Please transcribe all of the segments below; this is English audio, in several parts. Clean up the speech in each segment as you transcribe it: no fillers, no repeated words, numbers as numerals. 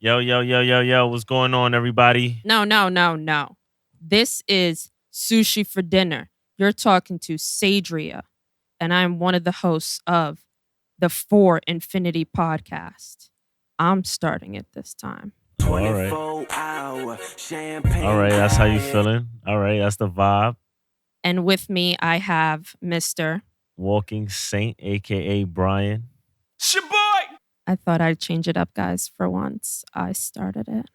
Yo, yo, yo, yo, yo. What's going on, everybody? No, no, no, no. This is Sushi for Dinner. You're talking to Sadria, and I'm one of the hosts of the For Infinity podcast. I'm starting it this time. All right. All right. That's how you feeling. All right. That's the vibe. And with me, I have Mr. Walking Saint, a.k.a. Bryan. I thought I'd change it up, guys, for once. I started it.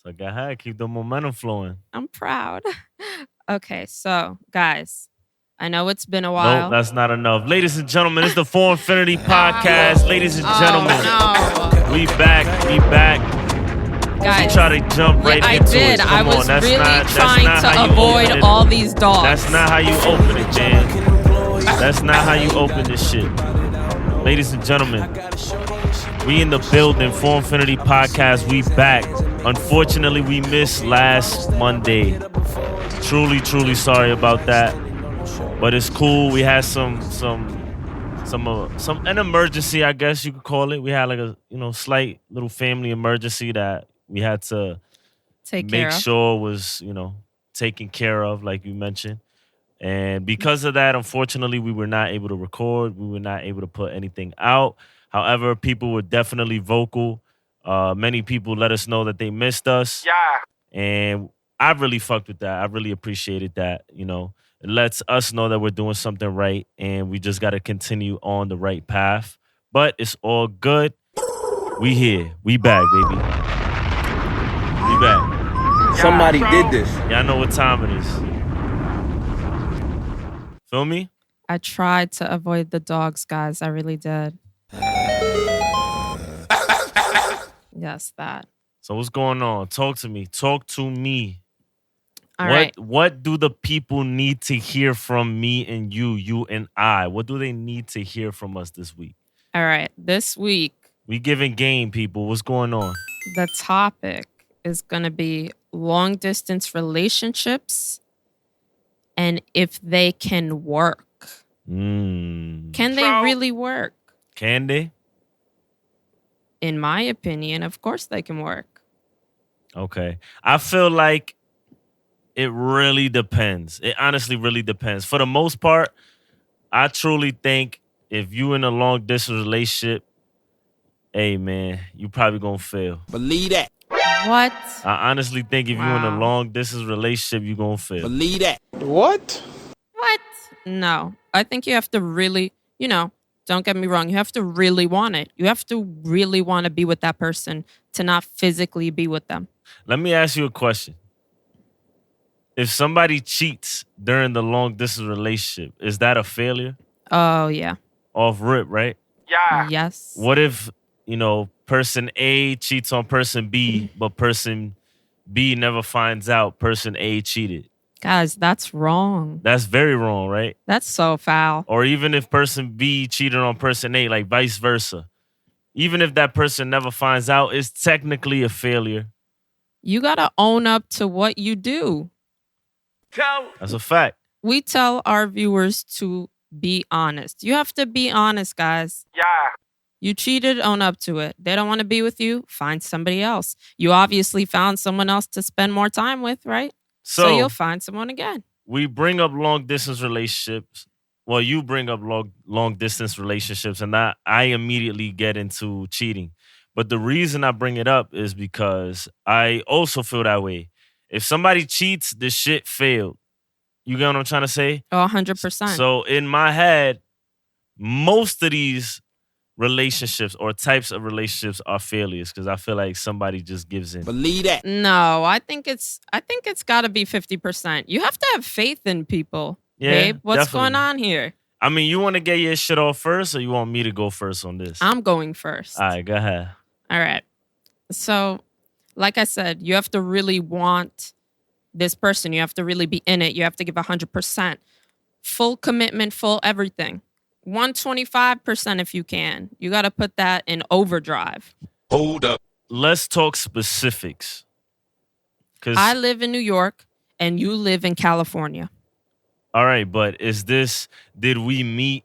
So go ahead. Keep the momentum flowing. I'm proud. Okay, so, guys, I know it's been a while. No, that's not enough. Ladies and gentlemen, it's the For Infinity podcast. Ladies and gentlemen, no. we back. Guys, You try to jump right I into did. it. Come I was on. That's really not trying how to you avoid open it. all these dogs. That's not how you open it, man. That's not how you open this shit. Ladies and gentlemen, we in the building, For Infinity podcast. We back. Unfortunately, we missed last Monday. Truly sorry about that. But it's cool. We had an emergency, I guess you could call it. We had like a slight little family emergency that we had to make sure was taken care of, like you mentioned. And because of that, unfortunately, we were not able to record. We were not able to put anything out. However, people were definitely vocal. Many people let us know that they missed us. Yeah. And I really fucked with that. I really appreciated that. It lets us know that we're doing something right, and we just got to continue on the right path. But it's all good. We here. We back, baby. We back. Somebody did this. Y'all know what time it is. Feel me? I tried to avoid the dogs, guys. I really did. Yes, that. So what's going on? Talk to me. All right. What do the people need to hear from me and you and I? What do they need to hear from us this week? All right. This week, we giving game, people. What's going on? The topic is going to be long distance relationships and if they can work. Can they really work? Can they? In my opinion, of course they can work. Okay. I feel like it really depends. It honestly really depends. For the most part, I truly think if you in a long distance relationship, hey man, you probably gonna fail. Believe that. What? I honestly think if you in a long distance relationship, you gonna fail. Believe that. What? No. I think you have to really, don't get me wrong. You have to really want it. You have to really want to be with that person to not physically be with them. Let me ask you a question. If somebody cheats during the long distance relationship, is that a failure? Oh, yeah. Off rip, right? Yeah. Yes. What if, person A cheats on person B, but person B never finds out person A cheated? Guys, that's wrong. That's very wrong, right? That's so foul. Or even if person B cheated on person A, like vice versa. Even if that person never finds out, it's technically a failure. You got to own up to what you do. That's a fact. We tell our viewers to be honest. You have to be honest, guys. Yeah. You cheated, own up to it. They don't want to be with you, find somebody else. You obviously found someone else to spend more time with, right? So you'll find someone again. We bring up long distance relationships. Well, you bring up long distance relationships, and I immediately get into cheating. But the reason I bring it up is because I also feel that way. If somebody cheats, the shit failed. You get what I'm trying to say? Oh, 100%. So in my head, most of these relationships or types of relationships are failures because I feel like somebody just gives in. Believe that. No, I think it's got to be 50%. You have to have faith in people. Yeah, babe, what's definitely going on here? I mean, you want to get your shit off first, or you want me to go first on this? I'm going first. All right, go ahead. All right. So, like I said, you have to really want this person. You have to really be in it. You have to give 100%. Full commitment, full everything. 125% if you can. You got to put that in overdrive. Hold up. Let's talk specifics. I live in New York and you live in California. All right, but did we meet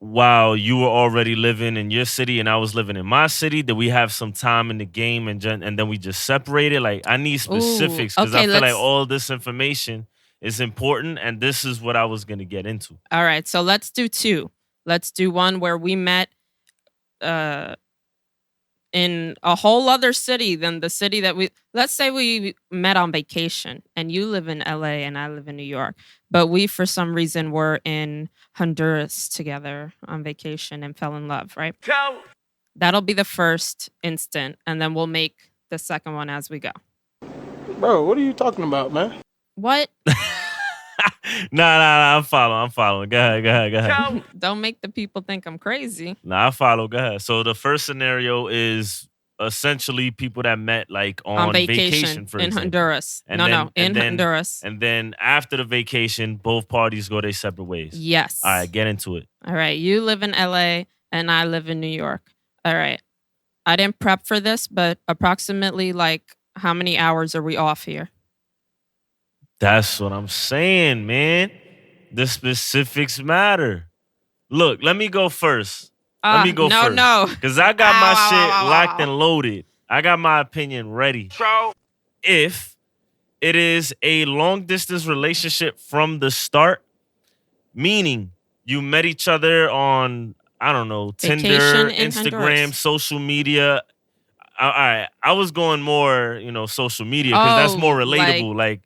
while you were already living in your city and I was living in my city? Did we have some time in the game and then we just separated? Like, I need specifics because I feel like all this information is important, and this is what I was gonna get into. All right, so let's do two. Let's do one where we met in a whole other city than the city that let's say we met on vacation and you live in LA and I live in New York, but we for some reason were in Honduras together on vacation and fell in love, right? That'll be the first instant, and then we'll make the second one as we go. Bro, what are you talking about, man? What? Nah, I'm following. Go ahead. Don't make the people think I'm crazy. Nah, I follow. Go ahead. So the first scenario is essentially people that met like on vacation for in example. Honduras. In Honduras. And then after the vacation, both parties go their separate ways. Yes. All right, get into it. All right, you live in LA and I live in New York. All right. I didn't prep for this, but approximately like how many hours are we off here? That's what I'm saying, man. The specifics matter. Look, let me go first. Let me go first. No. Because I got my shit locked and loaded. I got my opinion ready. So, if it is a long distance relationship from the start, meaning you met each other on, I don't know, Tinder, Instagram, Honduras. Social media. All right. I was going more, social media because that's more relatable. Like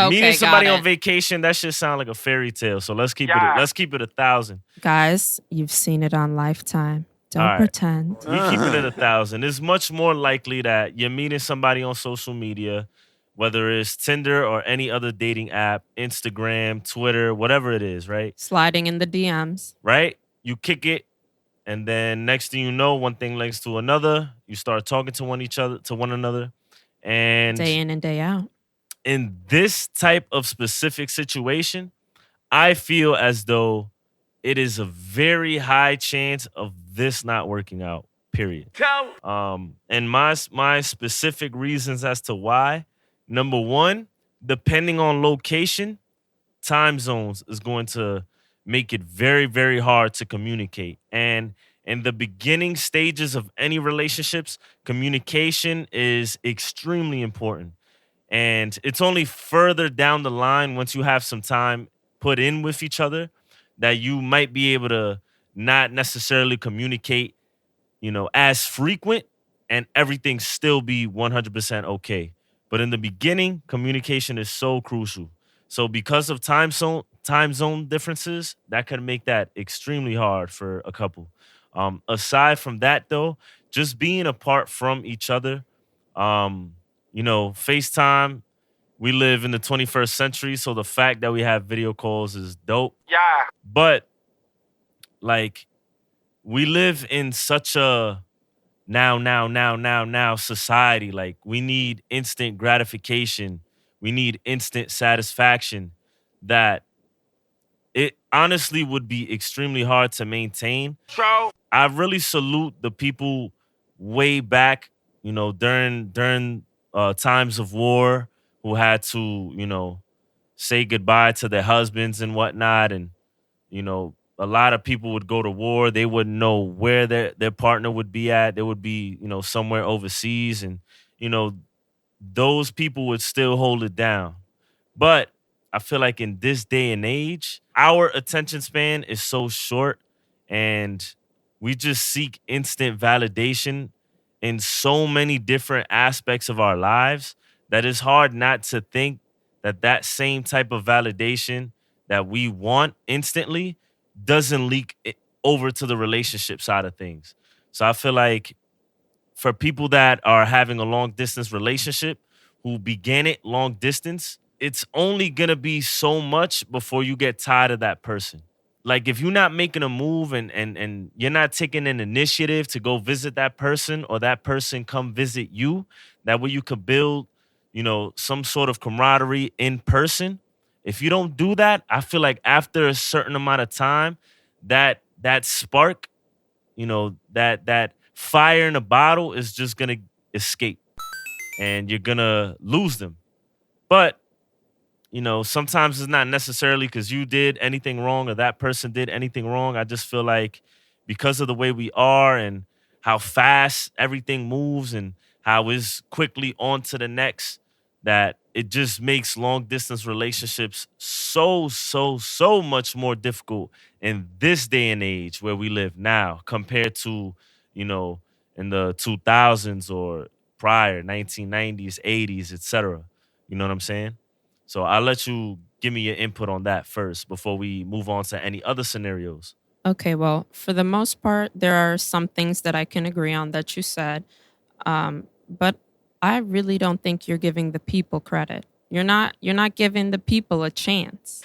meeting somebody on vacation, that shit sound like a fairy tale. So let's keep it 1,000. Guys, you've seen it on Lifetime. Don't pretend. We keep it at 1,000. It's much more likely that you're meeting somebody on social media, whether it's Tinder or any other dating app, Instagram, Twitter, whatever it is, right? Sliding in the DMs. Right? You kick it, and then next thing you know, one thing leads to another. You start talking to one another, and day in and day out. In this type of specific situation, I feel as though it is a very high chance of this not working out, period. And my specific reasons as to why, number one, depending on location, time zones is going to make it very, very hard to communicate. And in the beginning stages of any relationships, communication is extremely important. And it's only further down the line once you have some time put in with each other that you might be able to not necessarily communicate, as frequent and everything still be 100% okay. But in the beginning, communication is so crucial. So because of time zone differences, that can make that extremely hard for a couple. Aside from that, though, just being apart from each other, FaceTime, we live in the 21st century, so the fact that we have video calls is dope. Yeah. But, we live in such a now society. Like, we need instant gratification. We need instant satisfaction that it honestly would be extremely hard to maintain. So, I really salute the people way back, during times of war who had to, say goodbye to their husbands and whatnot. And, a lot of people would go to war. They wouldn't know where their partner would be at. They would be, somewhere overseas. And, those people would still hold it down. But I feel like in this day and age, our attention span is so short and we just seek instant validation in so many different aspects of our lives that it's hard not to think that same type of validation that we want instantly doesn't leak over to the relationship side of things. So I feel like for people that are having a long distance relationship who began it long distance, it's only going to be so much before you get tired of that person. Like if you're not making a move and you're not taking an initiative to go visit that person or that person come visit you, that way you could build, some sort of camaraderie in person. If you don't do that, I feel like after a certain amount of time, that spark, that fire in a bottle is just going to escape and you're going to lose them. But sometimes it's not necessarily because you did anything wrong or that person did anything wrong. I just feel like because of the way we are and how fast everything moves and how it's quickly on to the next, that it just makes long distance relationships so much more difficult in this day and age where we live now compared to, in the 2000s or prior, 1990s, 80s, etc. You know what I'm saying? So I'll let you give me your input on that first before we move on to any other scenarios. Okay, well, for the most part, there are some things that I can agree on that you said, but I really don't think you're giving the people credit. You're not. You're not giving the people a chance.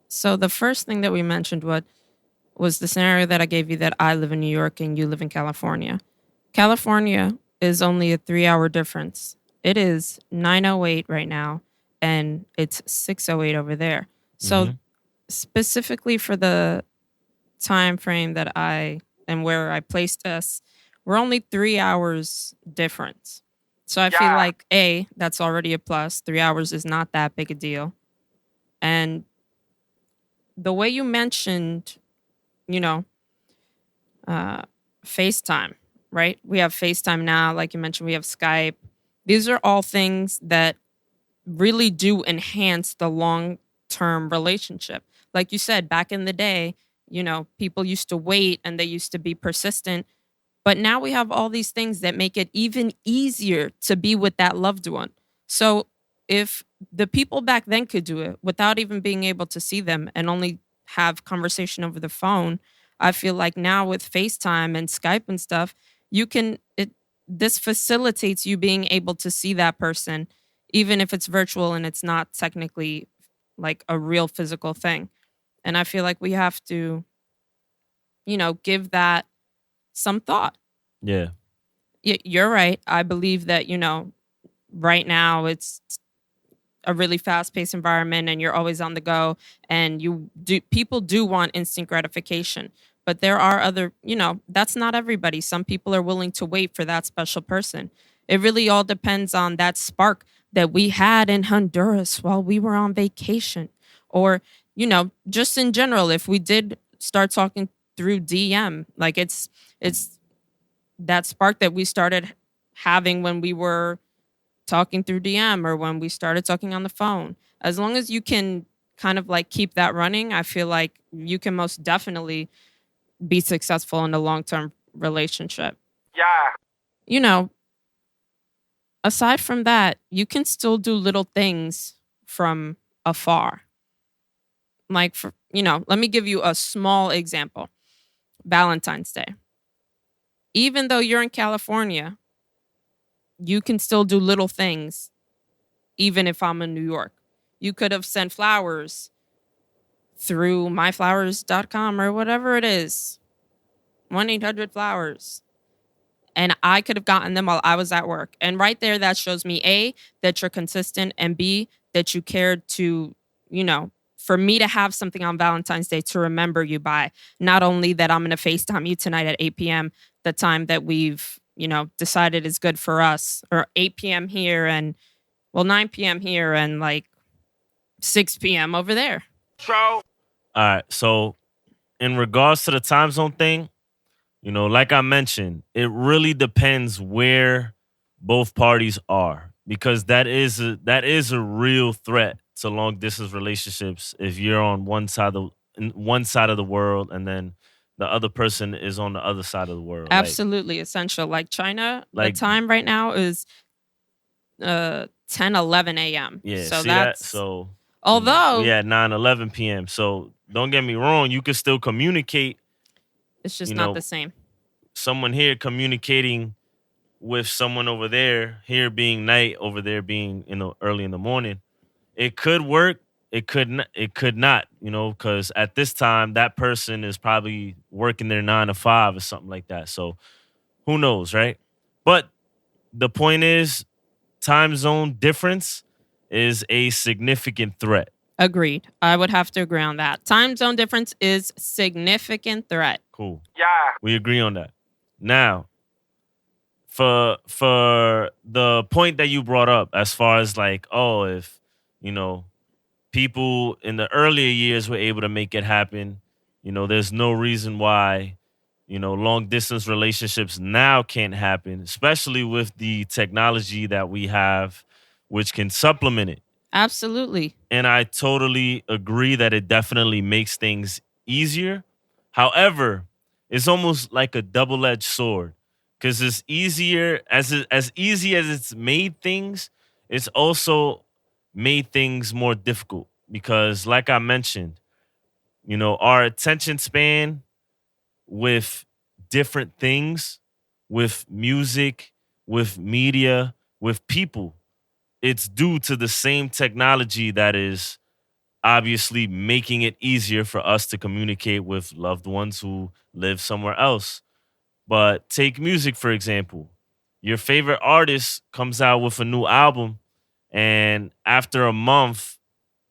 So the first thing that we mentioned was the scenario that I gave you that I live in New York and you live in California. California is only a 3-hour difference. It is 9:08 right now, and it's 6:08 over there. So specifically for the time frame that I and where I placed us, we're only 3 hours difference. So I feel like that's already a plus. 3 hours is not that big a deal. And the way you mentioned, FaceTime, right? We have FaceTime now, like you mentioned, we have Skype. These are all things that really do enhance the long-term relationship. Like you said, back in the day, people used to wait and they used to be persistent. But now we have all these things that make it even easier to be with that loved one. So if the people back then could do it without even being able to see them and only have conversation over the phone, I feel like now with FaceTime and Skype and stuff, this facilitates you being able to see that person, even if it's virtual and it's not technically like a real physical thing. And I feel like we have to, give that some thought. Yeah. You're right. I believe that, right now it's a really fast-paced environment and you're always on the go and people do want instant gratification. But there are other, that's not everybody. Some people are willing to wait for that special person. It really all depends on that spark that we had in Honduras while we were on vacation. Or, just in general, if we did start talking through DM, like it's that spark that we started having when we were talking through DM or when we started talking on the phone. As long as you can kind of like keep that running, I feel like you can most definitely be successful in a long-term relationship. Yeah. Aside from that, you can still do little things from afar. Like, let me give you a small example. Valentine's Day. Even though you're in California, you can still do little things, even if I'm in New York. You could have sent flowers through myflowers.com or whatever it is, 1-800-Flowers. And I could have gotten them while I was at work. And right there, that shows me, A, that you're consistent, and B, that you cared to, for me to have something on Valentine's Day to remember you by. Not only that I'm going to FaceTime you tonight at 8 p.m., the time that we've, decided is good for us, or 8 p.m. here and, 9 p.m. here and like 6 p.m. over there. So, all right. So in regards to the time zone thing, like I mentioned, it really depends where both parties are, because that is a real threat to long distance relationships if you're on one side of the world and then the other person is on the other side of the world. Absolutely essential. Like China, the time right now is 10:11 a.m. Yeah, so see that's that? So although we at 9:11 p.m. So don't get me wrong, you can still communicate. It's just not the same. Someone here communicating with someone over there, here being night, over there being early in the morning. It could work. It could not, because at this time that person is probably working their 9 to 5 or something like that. So who knows, right? But the point is, time zone difference is a significant threat. Agreed. I would have to agree on that. Time zone difference is significant threat. Cool. yeah. We agree on that. Now, for the point that you brought up, as far as like, if You know, people in the earlier years were able to make it happen. There's no reason why, long distance relationships now can't happen, especially with the technology that we have, which can supplement it. Absolutely. And I totally agree that it definitely makes things easier. However, it's almost like a double-edged sword because it's easier as easy as it's made things, it's also made things more difficult because, like I mentioned, our attention span with different things, with music, with media, with people, it's due to the same technology that is obviously making it easier for us to communicate with loved ones who live somewhere else. But take music, for example. Your favorite artist comes out with a new album, and after a month,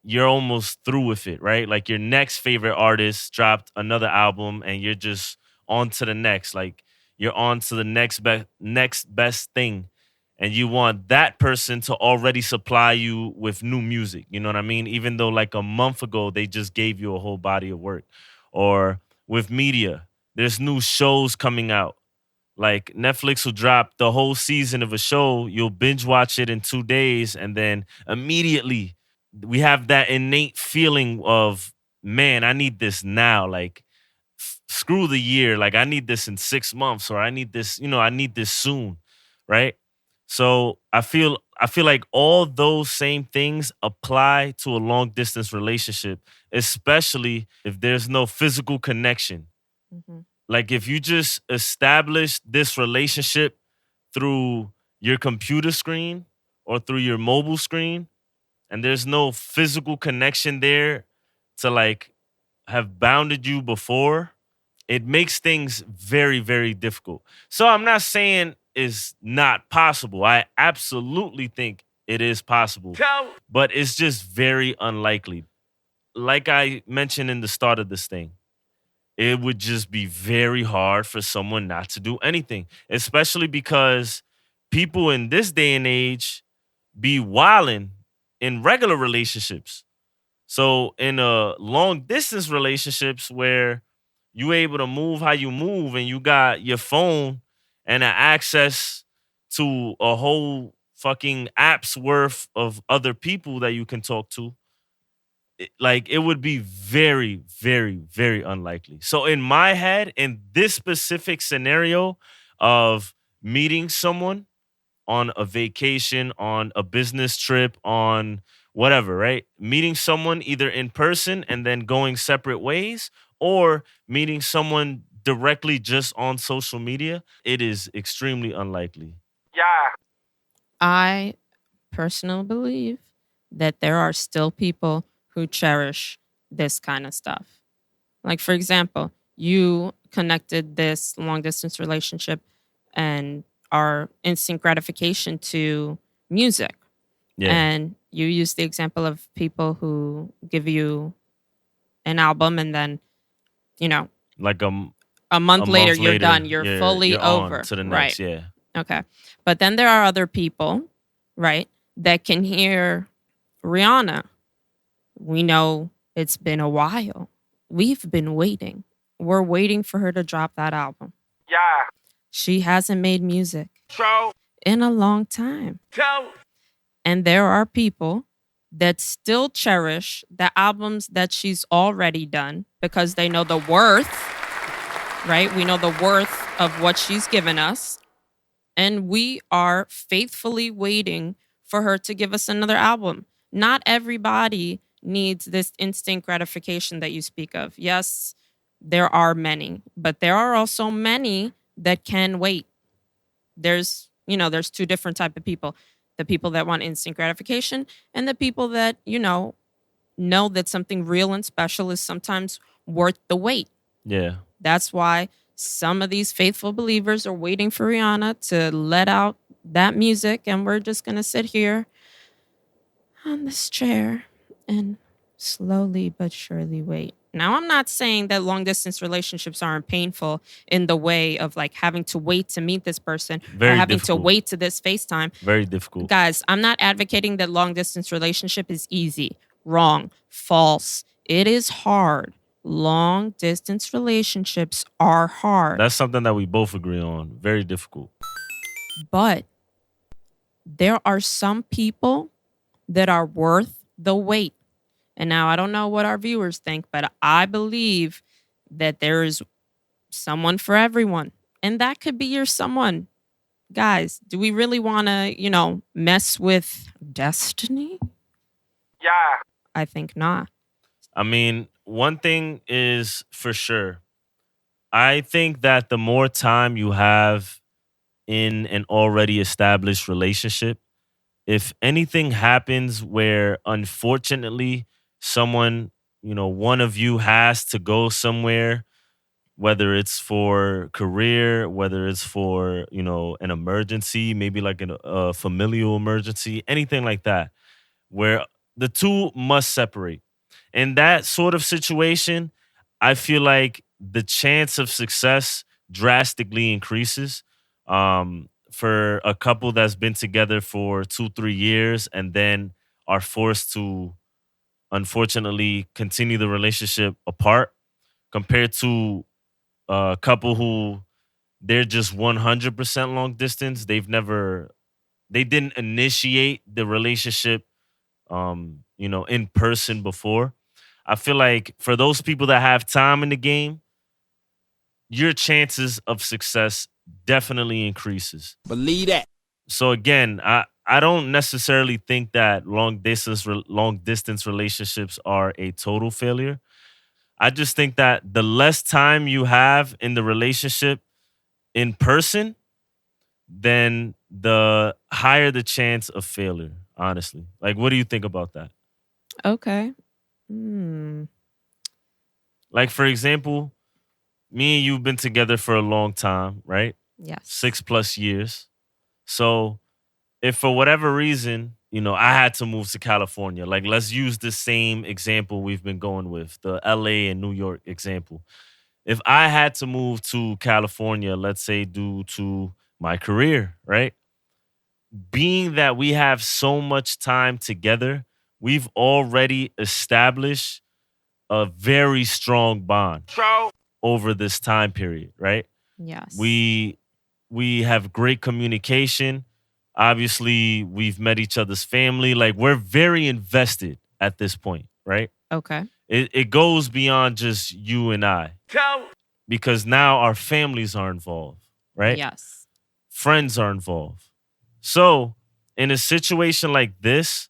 you're almost through with it, right? Like your next favorite artist dropped another album, and you're just on to the next. Like you're on to the next best thing, and you want that person to already supply you with new music. You know what I mean? Even though like a month ago they just gave you a whole body of work. Or with media, there's new shows coming out. Like Netflix will drop the whole season of a show, you'll binge watch it in 2 days, and then immediately we have that innate feeling of, man, I need this now. Like, screw the year. Like, I need this in 6 months, or I need this, I need this soon. Right. So I feel like all those same things apply to a long distance relationship, especially if there's no physical connection. Mhm. Like if you just establish this relationship through your computer screen or through your mobile screen, and there's no physical connection there to like have bounded you before, it makes things very, very difficult. So I'm not saying it's not possible. I absolutely think it is possible, but it's just very unlikely. Like I mentioned in the start of this thing, it would just be very hard for someone not to do anything, especially because people in this day and age be wilding in regular relationships. So in a long distance relationships where you able to move how you move and you got your phone and an access to a whole fucking app's worth of other people that you can talk to, like it would be very, very, very unlikely. So in my head, in this specific scenario of meeting someone on a vacation, on a business trip, on whatever, right? Meeting someone either in person and then going separate ways, or meeting someone directly just on social media, it is extremely unlikely. Yeah. I personally believe that there are still people who cherish this kind of stuff. Like, for example, you connected this long distance relationship and our instant gratification to music. Yeah. And you use the example of people who give you an album and then, you know, Like a month a later, month you're later, done. You're you're fully you're on over. to the Right. next. Yeah. Okay. But then there are other people, right, that can hear Rihanna. We know it's been a while. We've been waiting. We're waiting for her to drop that album. Yeah. She hasn't made music So in a long time. tell. And there are people that still cherish the albums that she's already done because they know the worth, right? We know the worth of what she's given us. And we are faithfully waiting for her to give us another album. Not everybody needs this instant gratification that you speak of. Yes, there are many, but there are also many that can wait. There's two different type of people. The people that want instant gratification and the people that, know that something real and special is sometimes worth the wait. Yeah. That's why some of these faithful believers are waiting for Rihanna to let out that music, and we're just going to sit here on this chair and slowly but surely wait. Now, I'm not saying that long distance relationships aren't painful in the way of like having to wait to meet this person or Very having to difficult. wait to this FaceTime. Very difficult. Guys, I'm not advocating that long distance relationship is easy. Wrong. False. It is hard. Long distance relationships are hard. That's something that we both agree on. Very difficult. But there are some people that are worth the wait. And now I don't know what our viewers think, but I believe that there is someone for everyone. And that could be your someone. Guys, do we really want to, mess with destiny? Yeah. I think not. I mean, one thing is for sure. I think that the more time you have in an already established relationship, if anything happens where unfortunately someone, one of you has to go somewhere, whether it's for career, whether it's for, an emergency, maybe like a familial emergency, anything like that, where the two must separate. In that sort of situation, I feel like the chance of success drastically increases. For a couple that's been together for 2-3 years and then are forced to unfortunately continue the relationship apart, compared to a couple who they're just 100% long distance. They didn't initiate the relationship in person before. I feel like for those people that have time in the game, your chances of success definitely increases. Believe that. So again, I don't necessarily think that long distance relationships are a total failure. I just think that the less time you have in the relationship in person, then the higher the chance of failure, honestly. Like, what do you think about that? Okay. Like, for example, me and you've been together for a long time, right? Yes. 6+ years. So if for whatever reason, I had to move to California, like let's use the same example we've been going with, the LA and New York example. If I had to move to California, let's say due to my career, right? Being that we have so much time together, we've already established a very strong bond over this time period, right? Yes. We have great communication. Obviously, we've met each other's family. Like, we're very invested at this point, right? Okay. It goes beyond just you and I. Because now our families are involved, right? Yes. Friends are involved. So, in a situation like this,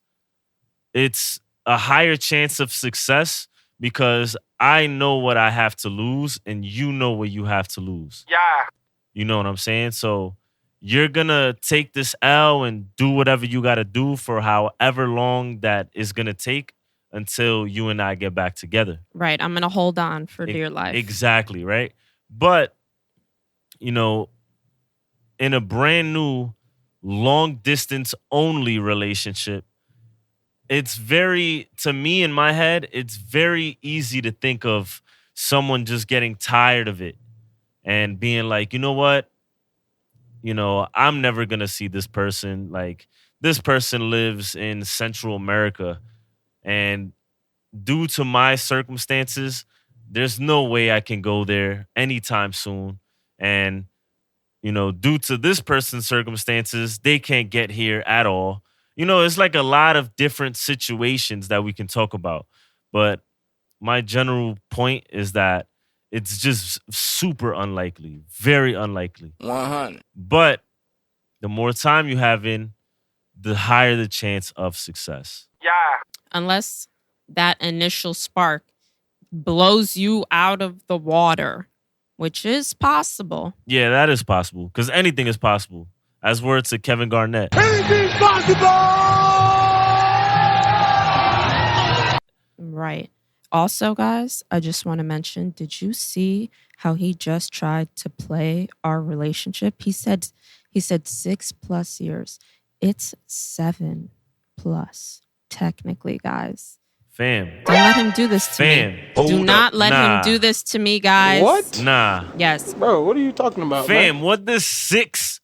it's a higher chance of success because I know what I have to lose and you know what you have to lose. Yeah. You know what I'm saying? So you're going to take this L and do whatever you got to do for however long that is going to take until you and I get back together. Right. I'm going to hold on for dear life. Exactly, right? But, in a brand new long distance only relationship, to me in my head, it's very easy to think of someone just getting tired of it and being like, you know what? I'm never going to see this person. Like, this person lives in Central America, and due to my circumstances, there's no way I can go there anytime soon. And, due to this person's circumstances, they can't get here at all. It's like a lot of different situations that we can talk about. But my general point is that it's just super unlikely, very unlikely. 100. But the more time you have in, the higher the chance of success. Yeah. Unless that initial spark blows you out of the water, which is possible. Yeah, that is possible, because anything is possible. As words to Kevin Garnett. Anything's possible! Right. Also, guys, I just want to mention, did you see how he just tried to play our relationship? He said 6+ years. It's 7+, technically, guys. Fam. Don't let him do this to me. Do not let him do this to me, guys. What? Nah. Yes. Bro, what are you talking about, Fam, man? what does 6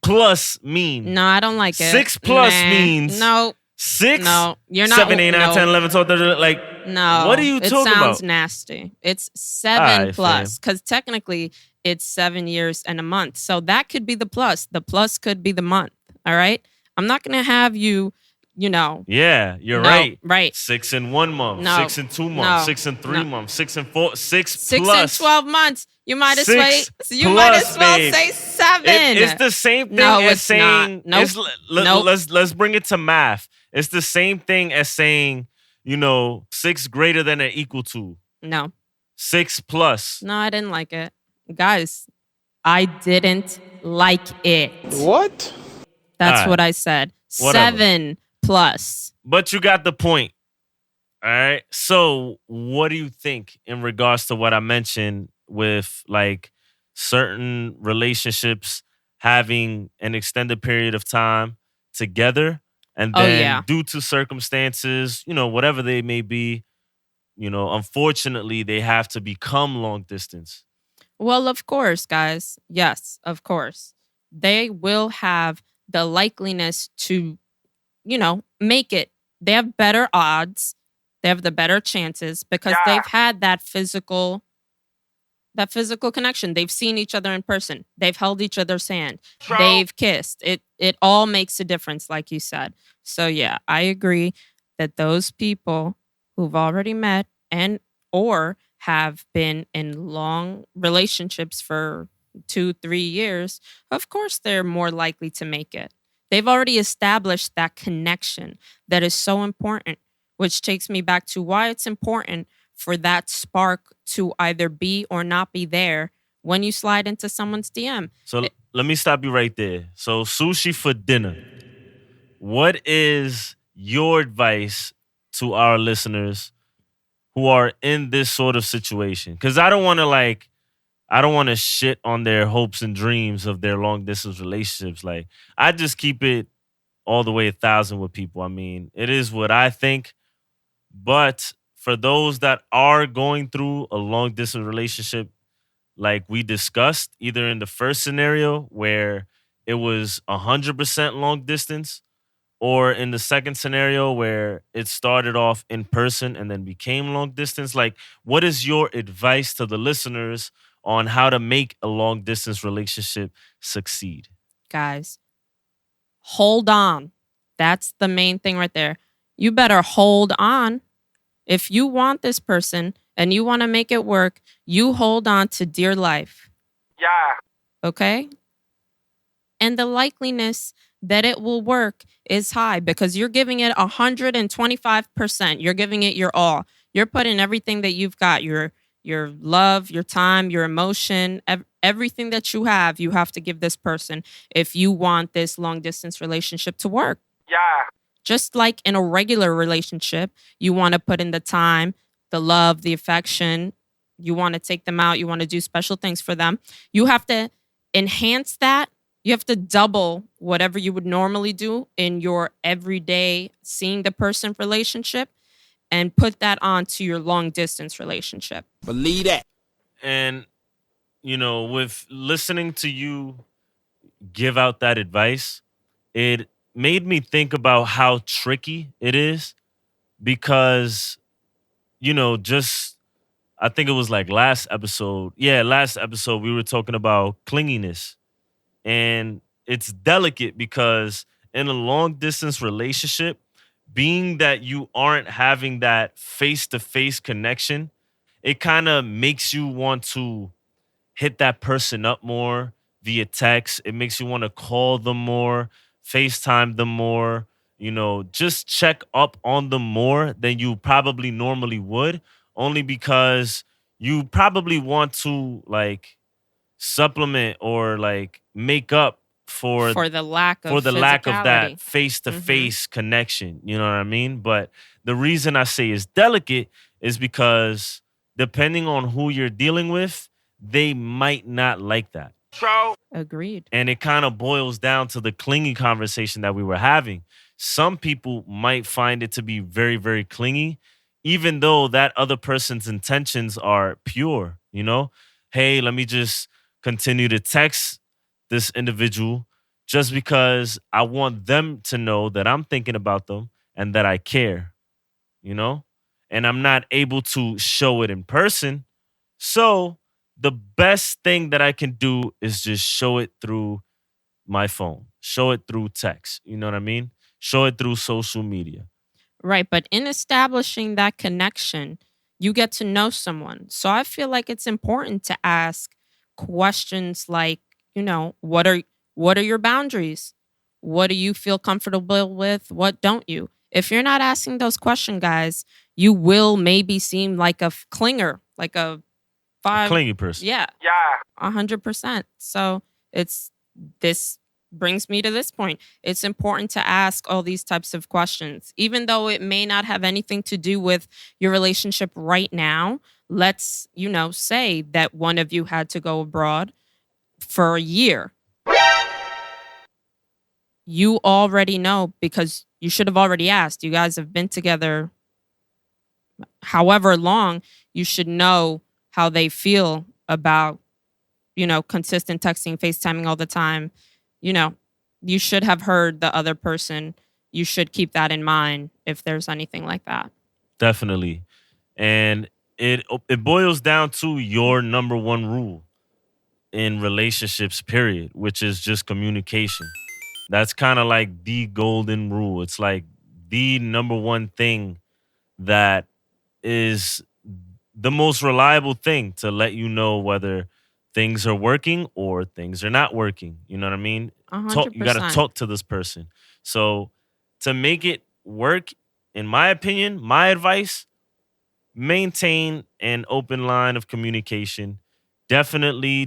plus mean? No, I don't like it. 6 plus means... No. 6? No. You're not... 7, 8, 9, 10, 11, 12, 13, like... No. What are you talking about? It sounds nasty. It's 7 plus. Because technically, it's 7 years and a month. So that could be the plus. The plus could be the month. All right? I'm not going to have you... Yeah, you're right. Right. 6 in 1 month, No. 6 in 2 months, No. 6 in 3 months, 6 in 4, 6 6 plus. and 12 months. You might as well. You plus, might as well babe. say 7. It's the same thing No, as it's saying. not. Nope. Let's bring it to math. It's the same thing as saying, 6 greater than or equal to. No. 6 plus. No, I didn't like it, guys. I didn't like it. What? That's All right. what I said. Whatever. 7 plus. But you got the point. All right. So, what do you think in regards to what I mentioned with like certain relationships having an extended period of time together and then due to circumstances, whatever they may be, unfortunately, they have to become long distance? Well, of course, guys. Yes, of course. They will have the likeliness to, make it. They have better odds. They have the better chances because they've had that physical connection. They've seen each other in person. They've held each other's hand. They've kissed. It all makes a difference, like you said. So yeah, I agree that those people who've already met or have been in long relationships for 2-3 years, of course they're more likely to make it. They've already established that connection that is so important, which takes me back to why it's important for that spark to either be or not be there when you slide into someone's DM. So let me stop you right there. So sushi for dinner. What is your advice to our listeners who are in this sort of situation? Because I don't want to shit on their hopes and dreams of their long distance relationships. Like, I just keep it all the way 1,000 with people. I mean, it is what I think. But for those that are going through a long distance relationship, like we discussed, either in the first scenario where it was 100% long distance, or in the second scenario where it started off in person and then became long distance, like, what is your advice to the listeners on how to make a long distance relationship succeed? Guys, hold on. That's the main thing right there. You better hold on. If you want this person and you want to make it work, you hold on to dear life. Yeah. Okay? And the likeliness that it will work is high because you're giving it 125%. You're giving it your all. You're putting everything that you've got, your love, your time, your emotion, everything that you have to give this person if you want this long distance relationship to work. Yeah. Just like in a regular relationship, you want to put in the time, the love, the affection. You want to take them out. You want to do special things for them. You have to enhance that. You have to double whatever you would normally do in your everyday seeing the person relationship and put that onto your long distance relationship. Believe that. And, with listening to you give out that advice, it made me think about how tricky it is because, I think it was like last episode we were talking about clinginess. And it's delicate because in a long distance relationship, being that you aren't having that face-to-face connection, it kind of makes you want to hit that person up more via text. It makes you want to call them more, FaceTime them more, just check up on them more than you probably normally would, only because you probably want to like supplement or like make up for the lack of that face-to-face connection. You know what I mean? But the reason I say it's delicate is because depending on who you're dealing with, they might not like that. Agreed. And it kind of boils down to the clingy conversation that we were having. Some people might find it to be very, very clingy. even though that other person's intentions are pure, you know? Hey, let me just continue to text this individual just because I want them to know that I'm thinking about them and that I care, you know? And I'm not able to show it in person. So the best thing that I can do is just show it through my phone, show it through text. You know what I mean? Show it through social media. Right. But in establishing that connection, you get to know someone. So I feel like it's important to ask questions like, what are your boundaries? What do you feel comfortable with? What don't you? If you're not asking those questions, guys, you will maybe seem like a clinger, like a clingy person. Yeah. Yeah. 100%. So this brings me to this point. It's important to ask all these types of questions, even though it may not have anything to do with your relationship right now. Let's, say that one of you had to go abroad for a year. You already know, because you should have already asked. You guys have been together however long. You should know how they feel about, consistent texting, FaceTiming all the time. You should have heard the other person. You should keep that in mind if there's anything like that. Definitely. And it boils down to your number one rule in relationships, period, which is just communication. That's kind of like the golden rule. It's like the number one thing that is the most reliable thing to let you know whether things are working or things are not working. You know what I mean? 100%. You got to talk to this person. So to make it work, in my opinion, my advice, maintain an open line of communication. Definitely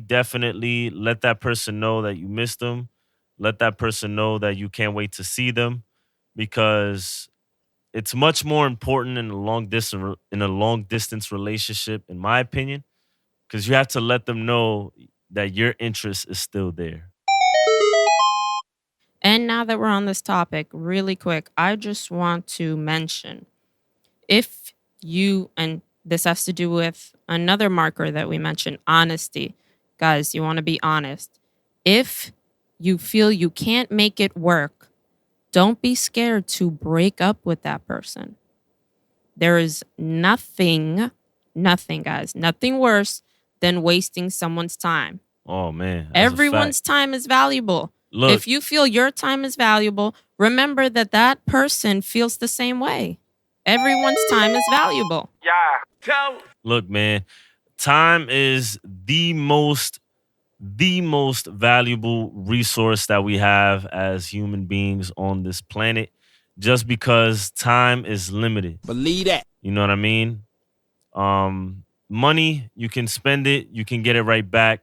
let that person know that you miss them. Let that person know that you can't wait to see them, because it's much more important in a long distance relationship, in my opinion, because you have to let them know that your interest is still there. And now that we're on this topic, really quick, I just want to mention, if you, and this has to do with another marker that we mentioned, honesty. Guys, you want to be honest. If you feel you can't make it work, don't be scared to break up with that person. There is nothing, guys, nothing worse than wasting someone's time. Oh, man. Everyone's time is valuable. Look, if you feel your time is valuable, remember that person feels the same way. Everyone's time is valuable. Yeah. Look, man, time is the most valuable resource that we have as human beings on this planet, just because time is limited. Believe that. You know what I mean? Money, you can spend it, you can get it right back.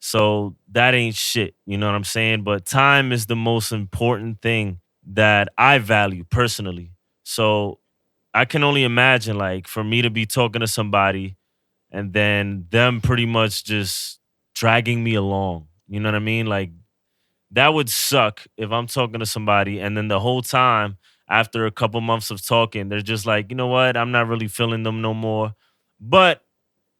So that ain't shit. You know what I'm saying? But time is the most important thing that I value personally. So I can only imagine, like, for me to be talking to somebody and then them pretty much just dragging me along. You know what I mean? Like, that would suck if I'm talking to somebody and then the whole time, after a couple months of talking, they're just like, you know what? I'm not really feeling them no more. But,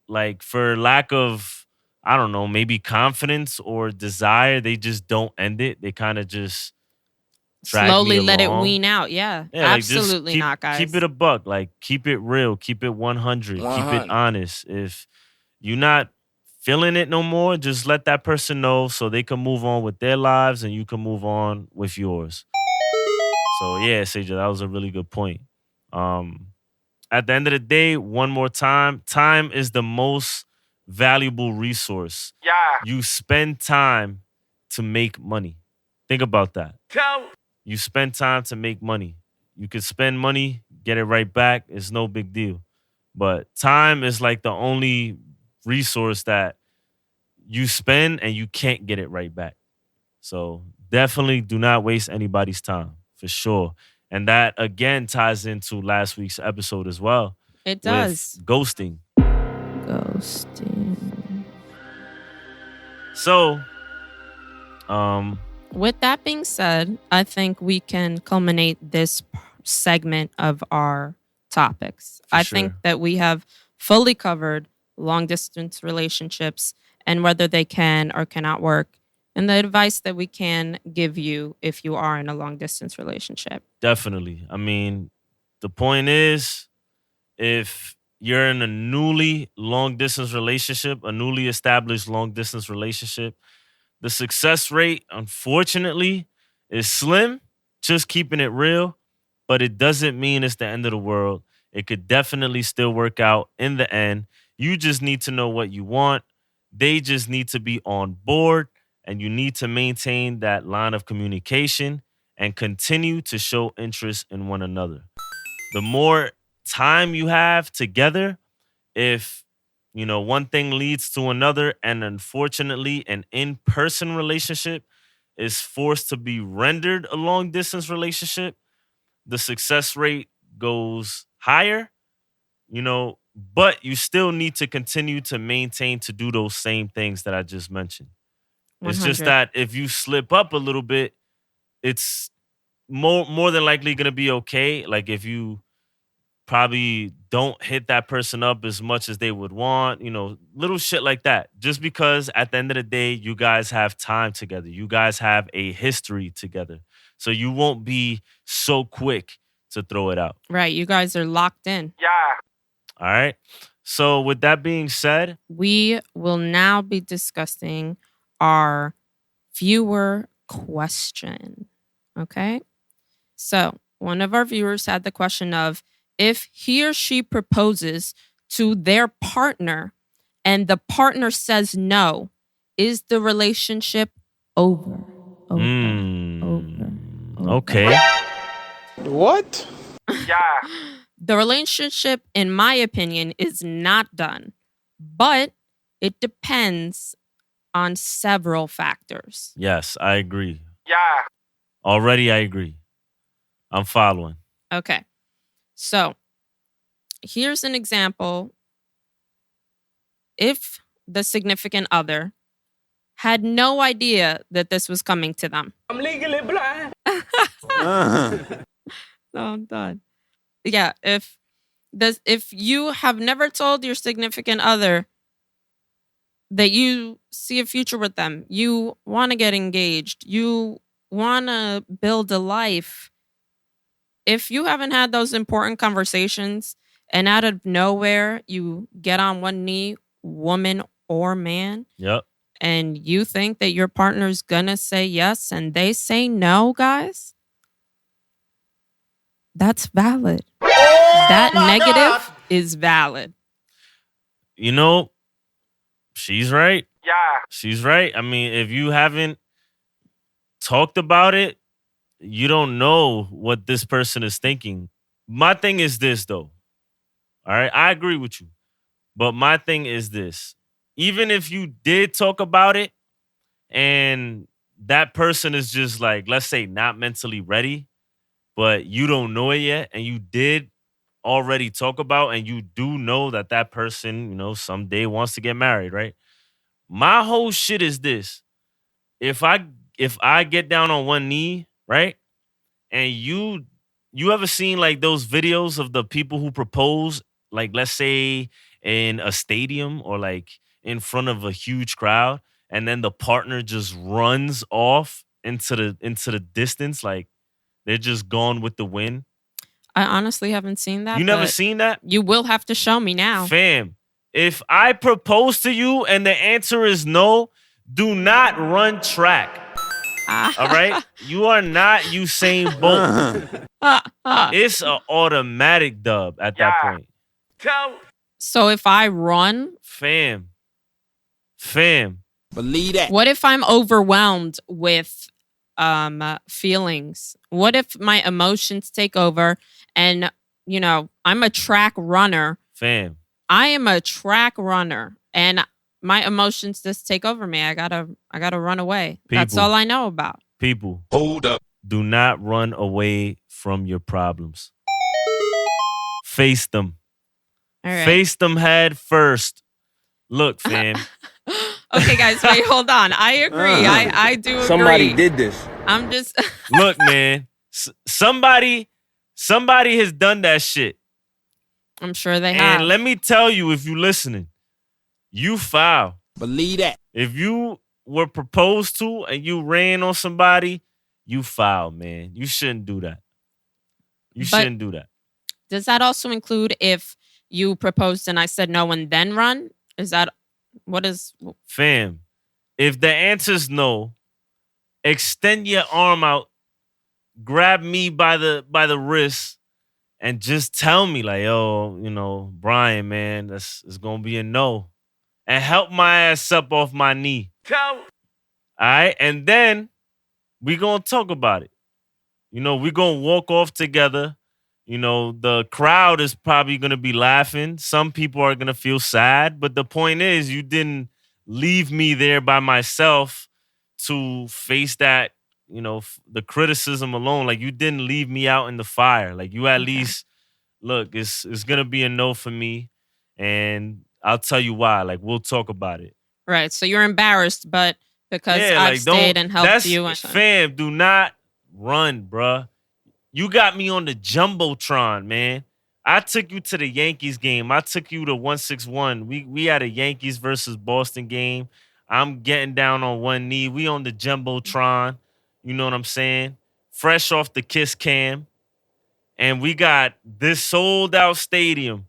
like, for lack of, I don't know, maybe confidence or desire, they just don't end it. They kind of just slowly let it wean out. Yeah, absolutely, like, not, guys. Keep it a buck. Like, keep it real. Keep it 100. Keep it honest. If you're not feeling it no more, just let that person know so they can move on with their lives and you can move on with yours. So yeah, Saja, that was a really good point. At the end of the day, one more time, time is the most valuable resource. Yeah. You spend time to make money. Think about that. You spend time to make money. You could spend money, get it right back. It's no big deal. But time is like the only resource that you spend and you can't get it right back. So definitely do not waste anybody's time, for sure. And that, again, ties into last week's episode as well. It does. With ghosting. Ghosting. So, with that being said, I think we can culminate this segment of our topics. I think that we have fully covered long distance relationships and whether they can or cannot work, and the advice that we can give you if you are in a long distance relationship. Definitely. I mean, the point is, if you're in a newly long distance relationship, a newly established long distance relationship, the success rate, unfortunately, is slim, just keeping it real, but it doesn't mean it's the end of the world. It could definitely still work out in the end. You just need to know what you want. They just need to be on board, and you need to maintain that line of communication and continue to show interest in one another. The more time you have together, if one thing leads to another, and unfortunately an in-person relationship is forced to be rendered a long-distance relationship, the success rate goes higher, but you still need to continue to maintain to do those same things that I just mentioned. 100. It's just that if you slip up a little bit, it's more than likely going to be okay. Like if you probably don't hit that person up as much as they would want, little shit like that. Just because at the end of the day, you guys have time together. You guys have a history together. So you won't be so quick to throw it out. Right. You guys are locked in. Yeah. All right. So with that being said, we will now be discussing our viewer question. Okay. So one of our viewers had the question of, if he or she proposes to their partner and the partner says no, is the relationship over? Over. Okay. What? Yeah. The relationship, in my opinion, is not done, but it depends on several factors. Yes, I agree. Yeah. Already I agree. I'm following. Okay. So, here's an example. If the significant other had no idea that this was coming to them. I'm legally blind. No, I'm done. Yeah, if you have never told your significant other that you see a future with them, you want to get engaged, you want to build a life, if you haven't had those important conversations and out of nowhere you get on one knee, woman or man, yep, and you think that your partner's gonna say yes and they say no, guys, that's valid. That negative is valid. She's right. Yeah. She's right. I mean, if you haven't talked about it, you don't know what this person is thinking. My thing is this, though. All right? I agree with you. But my thing is this. Even if you did talk about it and that person is just like, let's say, not mentally ready, but you don't know it yet, and you did already talk about, and you do know that that person, someday wants to get married, right? My whole shit is this. If I get down on one knee, right? And you ever seen like those videos of the people who propose, like let's say in a stadium or like in front of a huge crowd, and then the partner just runs off into the distance, like they're just gone with the wind? I honestly haven't seen that. You never seen that? You will have to show me now. Fam, if I propose to you and the answer is no, do not run track. All right? You are not Usain Bolt. It's an automatic dub at that point. So if I run? Fam. Believe that. What if I'm overwhelmed with feelings? What if my emotions take over and, I'm a track runner. Fam. I am a track runner and my emotions just take over me. I gotta run away. People, that's all I know about. People. Hold up. Do not run away from your problems. Face them. All right. Face them head first. Look, fam. Okay, guys, wait, hold on. I agree. I do agree. Somebody did this. I'm just... Look, man. Somebody has done that shit. I'm sure they have. And let me tell you, if you're listening, you foul. Believe that. If you were proposed to and you ran on somebody, you foul, man. You shouldn't do that. Shouldn't do that. Does that also include if you proposed and I said no and then run? Is that what is? Fam, if the answer's no, extend your arm out, grab me by the wrist, and just tell me like, yo, Bryan, man, it's gonna be a no. And help my ass up off my knee. All right? And then we gonna talk about it. We gonna walk off together. The crowd is probably gonna be laughing. Some people are gonna feel sad. But the point is, you didn't leave me there by myself to face that, the criticism alone. Like, you didn't leave me out in the fire. Like, you at least, look, it's gonna be a no for me. And I'll tell you why. Like, we'll talk about it. Right. So you're embarrassed, but because I've stayed and helped you. Fam, do not run, bruh. You got me on the Jumbotron, man. I took you to the Yankees game. I took you to 161. We had a Yankees versus Boston game. I'm getting down on one knee. We on the Jumbotron. You know what I'm saying? Fresh off the Kiss Cam. And we got this sold out stadium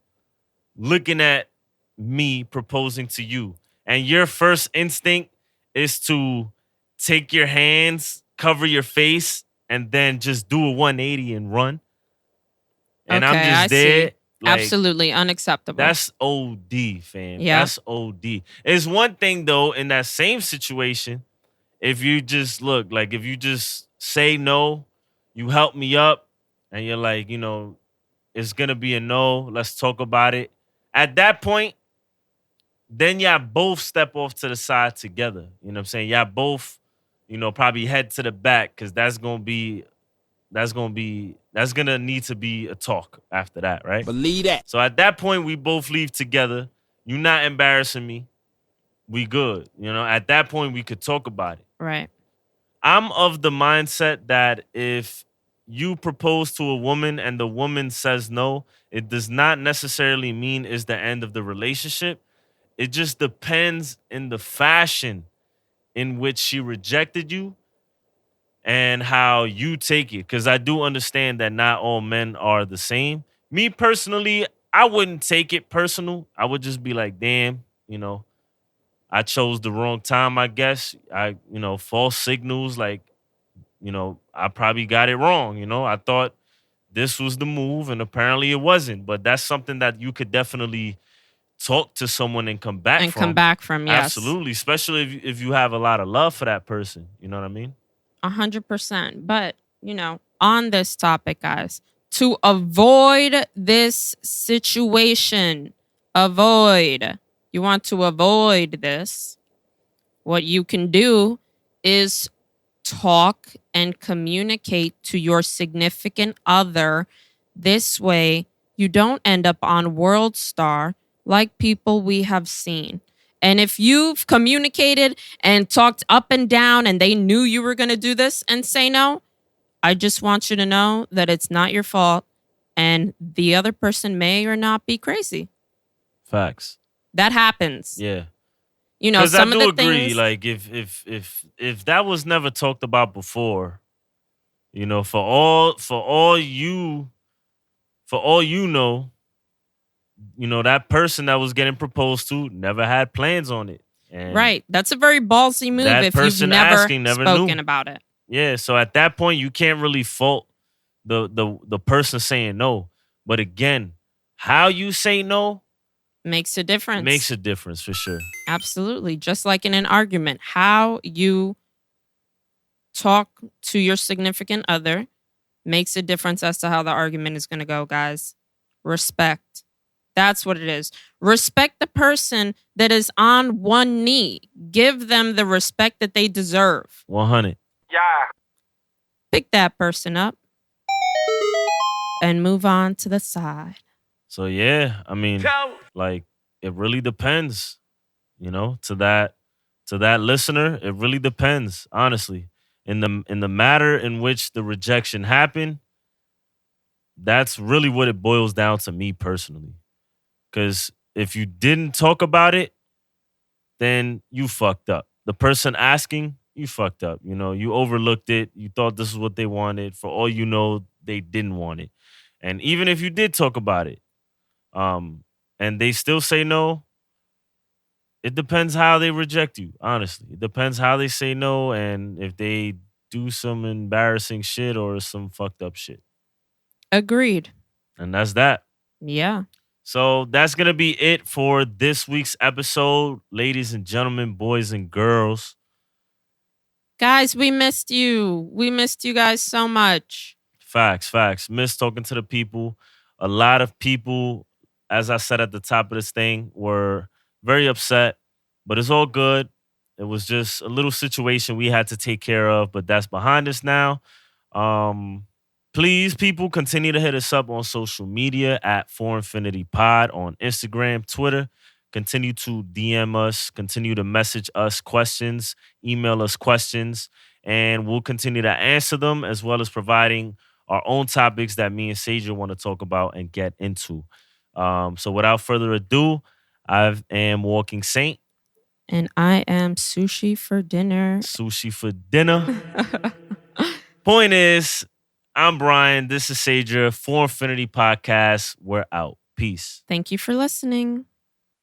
looking at me proposing to you. And your first instinct is to take your hands, cover your face, and then just do a 180 and run. And okay, I'm just there. Like, absolutely unacceptable. That's OD, fam. Yeah. That's OD. It's one thing, though, in that same situation, if you just if you just say no, you help me up, and you're like, it's going to be a no. Let's talk about it. At that point, then y'all both step off to the side together. You know what I'm saying? Y'all both, probably head to the back, because that's gonna need to be a talk after that, right? Believe that. So at that point, we both leave together. You not embarrassing me. We good. At that point, we could talk about it. Right. I'm of the mindset that if you propose to a woman and the woman says no, it does not necessarily mean it's the end of the relationship. It just depends in the fashion in which she rejected you and how you take it. Because I do understand that not all men are the same. Me personally, I wouldn't take it personal. I would just be like, damn, I chose the wrong time, I guess. False signals, like, I probably got it wrong. I thought this was the move, and apparently it wasn't. But that's something that you could definitely talk to someone and come back from. Yes. Absolutely. Especially if you have a lot of love for that person. You know what I mean? 100%. But, on this topic, guys, to avoid this situation, you want to avoid this, what you can do is talk and communicate to your significant other. This way, you don't end up on World Star like people we have seen. And if you've communicated and talked up and down and they knew you were going to do this and say no, I just want you to know that it's not your fault and the other person may or not be crazy. Facts. That happens. Yeah. Some I of the agree. things, like if that was never talked about before, for all you know, that person that was getting proposed to never had plans on it. And right. That's a very ballsy move if you've never spoken about it. Yeah. So at that point, you can't really fault the person saying no. But again, how you say no makes a difference. Makes a difference for sure. Absolutely. Just like in an argument, how you talk to your significant other makes a difference as to how the argument is going to go, guys. Respect. That's what it is. Respect the person that is on one knee. Give them the respect that they deserve. 100. Yeah. Pick that person up and move on to the side. So yeah, I mean, like, it really depends, to that listener, it really depends, honestly. In the matter in which the rejection happened, that's really what it boils down to me personally. Because if you didn't talk about it, then you fucked up. The person asking, you fucked up. You know, you overlooked it. You thought this is what they wanted. For all you know, they didn't want it. And even if you did talk about it, and they still say no, it depends how they reject you, honestly. It depends how they say no and if they do some embarrassing shit or some fucked up shit. Agreed. And that's that. Yeah. So that's going to be it for this week's episode, ladies and gentlemen, boys and girls. Guys, we missed you. We missed you guys so much. Facts. Miss talking to the people. A lot of people, as I said at the top of this thing, were very upset, but it's all good. It was just a little situation we had to take care of, but that's behind us now. Please, people, continue to hit us up on social media at 4Infinity Pod on Instagram, Twitter. Continue to DM us, continue to message us questions, email us questions, and we'll continue to answer them as well as providing our own topics that me and Sadria want to talk about and get into. So without further ado, I am Walking Saint. And I am Sushi for dinner. Sushi for dinner. Point is, I'm Bryan. This is Sadria. 4Infinity Podcast. We're out. Peace. Thank you for listening.